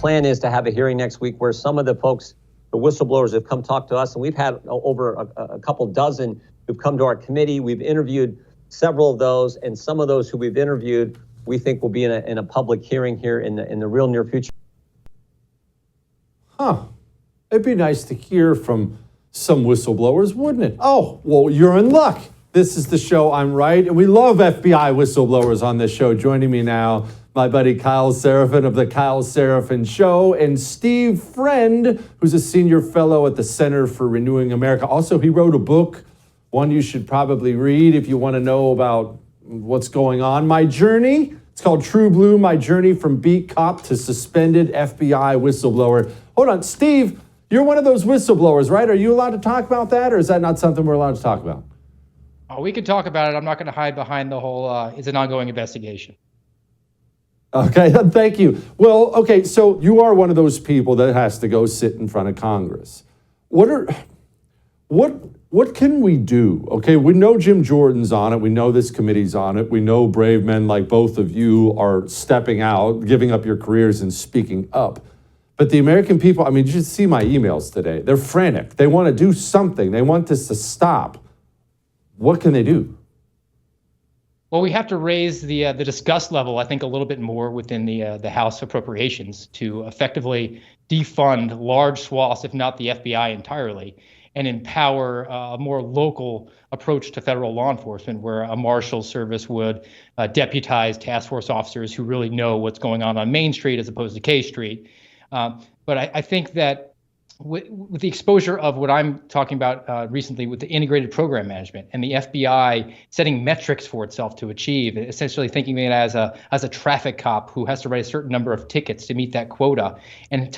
plan is to have a hearing next week where some of the folks, the whistleblowers, have come talk to us, and we've had over a couple dozen who've come to our committee. We've interviewed several of those, and some of those who we've interviewed, we think will be in a public hearing here in the real near future. Huh. It'd be nice to hear from some whistleblowers, wouldn't it? Oh, well, you're in luck. This is the show, I'm Right, and we love FBI whistleblowers on this show. Joining me now, my buddy Kyle Seraphin of the Kyle Seraphin Show, and Steve Friend, who's a senior fellow at the Center for Renewing America. Also, he wrote a book, one you should probably read if you want to know about what's going on. My Journey, it's called True Blue, My Journey from Beat Cop to Suspended FBI Whistleblower. Hold on, Steve, you're one of those whistleblowers, right? Are you allowed to talk about that, or is that not something we're allowed to talk about? Oh, we can talk about it. I'm not going to hide behind the whole, it's an ongoing investigation. Okay, thank you. Well, okay, so you are one of those people that has to go sit in front of Congress. What can we do? Okay, we know Jim Jordan's on it. We know this committee's on it. We know brave men like both of you are stepping out, giving up your careers and speaking up. But the American people, I mean, you should see my emails today. They're frantic. They want to do something. They want this to stop. What can they do? Well, we have to raise the disgust level, I think, a little bit more within the House Appropriations to effectively defund large swaths, if not the FBI entirely, and empower a more local approach to federal law enforcement, where a marshal service would deputize task force officers who really know what's going on Main Street as opposed to K Street. But I think that with the exposure of what I'm talking about recently with the integrated program management and the FBI setting metrics for itself to achieve, essentially thinking of it as a traffic cop who has to write a certain number of tickets to meet that quota, and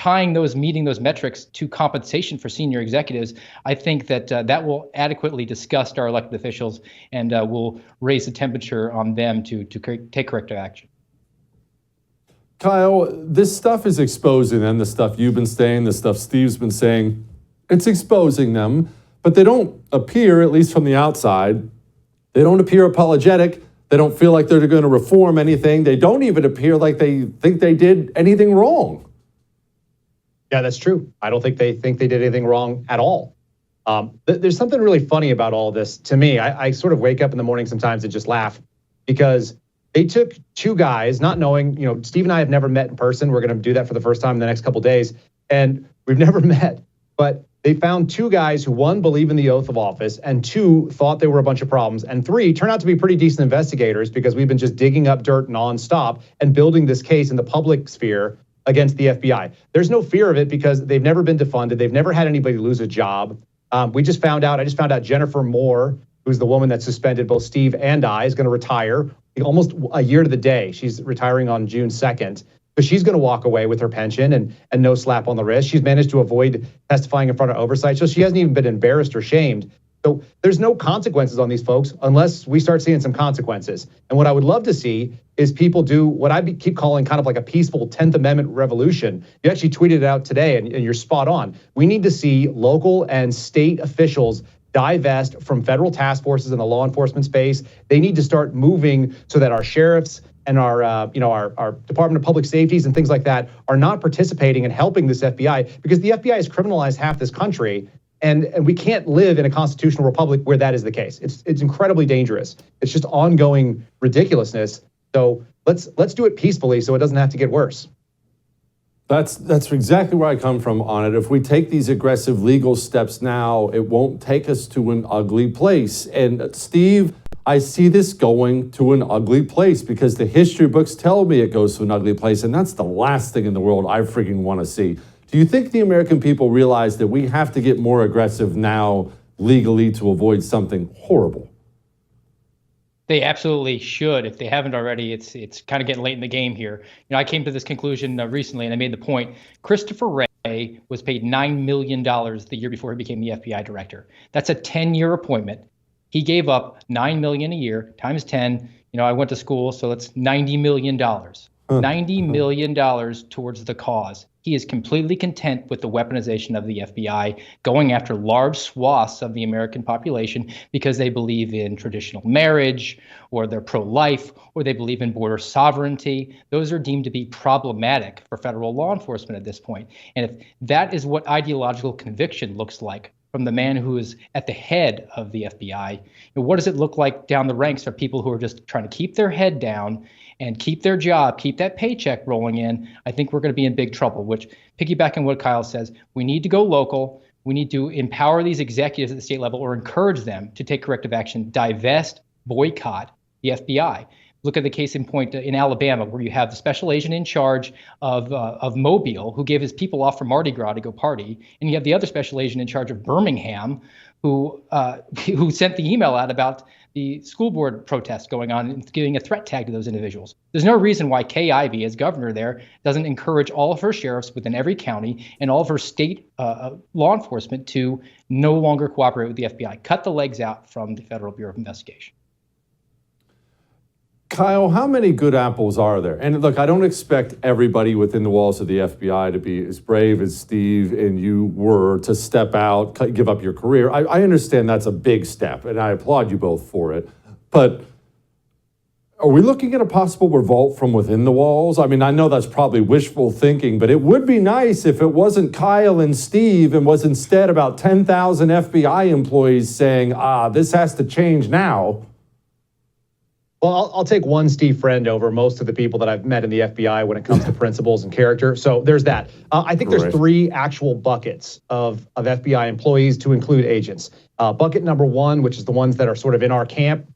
meeting those metrics to compensation for senior executives, I think that that will adequately disgust our elected officials and will raise the temperature on them to take corrective action. Kyle, this stuff is exposing them, the stuff you've been saying, the stuff Steve's been saying. It's exposing them, but they don't appear, at least from the outside, they don't appear apologetic. They don't feel like they're going to reform anything. They don't even appear like they think they did anything wrong. Yeah, that's true. I don't think they think they did anything wrong at all. There's something really funny about all this to me. I sort of wake up in the morning sometimes and just laugh because they took two guys, not knowing, Steve and I have never met in person. We're going to do that for the first time in the next couple of days. And we've never met, but they found two guys who, one, believe in the oath of office, and two, thought they were a bunch of problems, and three, turn out to be pretty decent investigators because we've been just digging up dirt nonstop and building this case in the public sphere against the FBI. There's no fear of it because they've never been defunded. They've never had anybody lose a job. I just found out Jennifer Moore, who's the woman that suspended both Steve and I, is going to retire almost a year to the day. She's retiring on June 2nd. But she's going to walk away with her pension and no slap on the wrist. She's managed to avoid testifying in front of oversight. So she hasn't even been embarrassed or shamed. So there's no consequences on these folks unless we start seeing some consequences. And what I would love to see is people do what I keep calling kind of like a peaceful 10th Amendment revolution. You actually tweeted it out today and you're spot on. We need to see local and state officials divest from federal task forces in the law enforcement space. They need to start moving so that our sheriffs and our Department of Public Safeties and things like that are not participating in helping this FBI, because the FBI has criminalized half this country, and we can't live in a constitutional republic where that is the case. It's incredibly dangerous. It's just ongoing ridiculousness. So let's do it peacefully so it doesn't have to get worse. That's exactly where I come from on it. If we take these aggressive legal steps now, it won't take us to an ugly place. And Steve, I see this going to an ugly place because the history books tell me it goes to an ugly place, and that's the last thing in the world I freaking want to see. Do you think the American people realize that we have to get more aggressive now legally to avoid something horrible? They absolutely should. If they haven't already, it's kind of getting late in the game here. I came to this conclusion recently, and I made the point. Christopher Wray was paid $9 million the year before he became the FBI director. That's a 10-year appointment. He gave up $9 million a year times 10. I went to school, so that's $90 million. $90 million towards the cause. He is completely content with the weaponization of the FBI, going after large swaths of the American population because they believe in traditional marriage, or they're pro-life, or they believe in border sovereignty. Those are deemed to be problematic for federal law enforcement at this point. And if that is what ideological conviction looks like from the man who is at the head of the FBI, what does it look like down the ranks for people who are just trying to keep their head down and keep their job, keep that paycheck rolling in? I think we're going to be in big trouble, which, piggybacking on what Kyle says, we need to go local. We need to empower these executives at the state level or encourage them to take corrective action, divest, boycott the FBI. Look at the case in point in Alabama, where you have the special agent in charge of Mobile, who gave his people off for Mardi Gras to go party, and you have the other special agent in charge of Birmingham, who sent the email out about the school board protest going on and giving a threat tag to those individuals. There's no reason why Kay Ivey, as governor there, doesn't encourage all of her sheriffs within every county and all of her state law enforcement to no longer cooperate with the FBI. Cut the legs out from the Federal Bureau of Investigation. Kyle, how many good apples are there? And look, I don't expect everybody within the walls of the FBI to be as brave as Steve and you were to step out, give up your career. I understand that's a big step, and I applaud you both for it. But are we looking at a possible revolt from within the walls? I mean, I know that's probably wishful thinking, but it would be nice if it wasn't Kyle and Steve and was instead about 10,000 FBI employees saying, this has to change now. Well, I'll take one Steve friend over most of the people that I've met in the FBI when it comes to principles and character. So there's that. I think there's three actual buckets of FBI employees to include agents. Bucket number one, which is the ones that are sort of in our camp.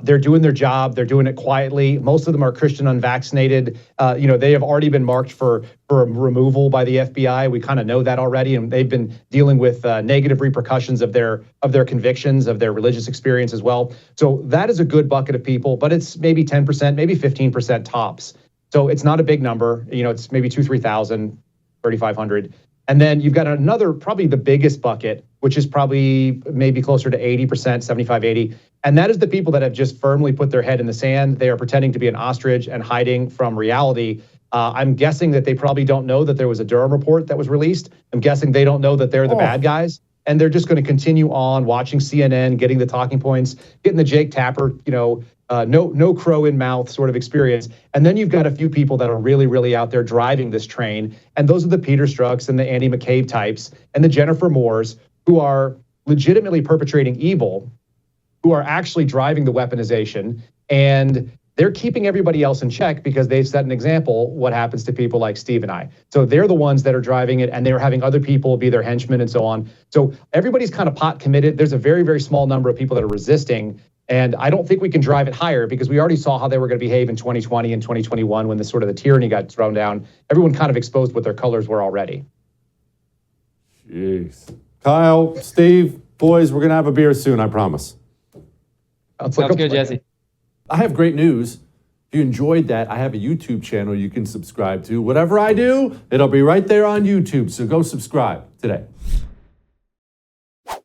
They're doing their job. They're doing it quietly. Most of them are Christian unvaccinated. They have already been marked for removal by the FBI. We kind of know that already, and they've been dealing with negative repercussions of their convictions, of their religious experience as well. So that is a good bucket of people, but it's maybe 10%, maybe 15% tops. So it's not a big number. It's maybe 3,000, 3,500. And then you've got another, probably the biggest bucket, which is probably maybe closer to 80%, 75, 80. And that is the people that have just firmly put their head in the sand. They are pretending to be an ostrich and hiding from reality. I'm guessing that they probably don't know that there was a Durham report that was released. I'm guessing they don't know that they're the bad guys. And they're just going to continue on watching CNN, getting the talking points, getting the Jake Tapper, no crow in mouth sort of experience. And then you've got a few people that are really, really out there driving this train. And those are the Peter Strzok's and the Andy McCabe types and the Jennifer Moores, who are legitimately perpetrating evil, who are actually driving the weaponization. And they're keeping everybody else in check because they've set an example what happens to people like Steve and I. So they're the ones that are driving it, and they're having other people be their henchmen and so on. So everybody's kind of pot committed. There's a very, very small number of people that are resisting. And I don't think we can drive it higher because we already saw how they were going to behave in 2020 and 2021 when the sort of the tyranny got thrown down. Everyone kind of exposed what their colors were already. Jeez. Kyle, Steve, boys, we're going to have a beer soon, I promise. Sounds good, Jesse. I have great news. If you enjoyed that, I have a YouTube channel you can subscribe to. Whatever I do, it'll be right there on YouTube. So go subscribe today.